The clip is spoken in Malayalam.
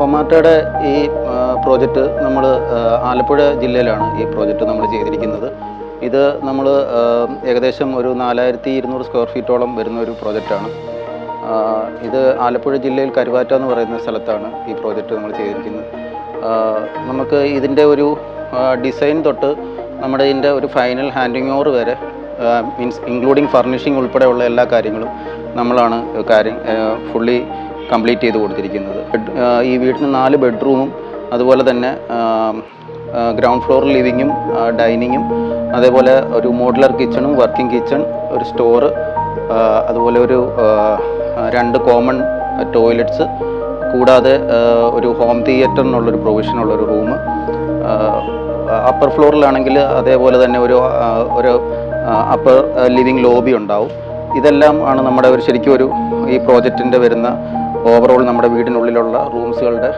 കൊമാറ്റയുടെ ഈ പ്രോജക്റ്റ് നമ്മൾ ആലപ്പുഴ ജില്ലയിലാണ് ഈ പ്രോജക്റ്റ് നമ്മൾ ചെയ്തിരിക്കുന്നത്. ഇത് നമ്മൾ ഏകദേശം ഒരു 4200 സ്ക്വയർ ഫീറ്റോളം വരുന്ന ഒരു പ്രോജക്റ്റാണ്. ഇത് ആലപ്പുഴ ജില്ലയിൽ കരുവാറ്റ എന്ന് പറയുന്ന സ്ഥലത്താണ് ഈ പ്രോജക്റ്റ് നമ്മൾ ചെയ്തിരിക്കുന്നത്. നമുക്ക് ഇതിൻ്റെ ഒരു ഡിസൈൻ തൊട്ട് നമ്മുടെ ഇതിൻ്റെ ഒരു ഫൈനൽ ഹാൻഡിങ് ഓവർ വരെ മീൻസ് ഇൻക്ലൂഡിങ് ഫർണിഷിംഗ് ഉൾപ്പെടെയുള്ള എല്ലാ കാര്യങ്ങളും നമ്മളാണ് ഫുള്ളി കംപ്ലീറ്റ് ചെയ്ത് കൊടുത്തിരിക്കുന്നത്. ഈ വീടിന് 4 ബെഡ്റൂമും അതുപോലെ തന്നെ ഗ്രൗണ്ട് ഫ്ലോർ ലിവിങ്ങും ഡൈനിങ്ങും അതേപോലെ ഒരു മോഡുലർ കിച്ചണും വർക്കിംഗ് കിച്ചൺ, ഒരു സ്റ്റോറ്, അതുപോലെ ഒരു 2 കോമൺ ടോയ്ലറ്റ്സ്, കൂടാതെ ഒരു ഹോം തിയേറ്ററിനുള്ളൊരു പ്രൊവിഷനുള്ളൊരു റൂം, അപ്പർ ഫ്ലോറിലാണെങ്കിൽ അതേപോലെ തന്നെ ഒരു അപ്പർ ലിവിങ് ലോബി ഉണ്ടാവും. ഇതെല്ലാം ആണ് നമ്മുടെ ശരിക്കും ഈ പ്രോജക്റ്റിൻ്റെ വരുന്ന ഓവറോൾ നമ്മുടെ വീടിനുള്ളിലുള്ള റൂംസുകളുടെ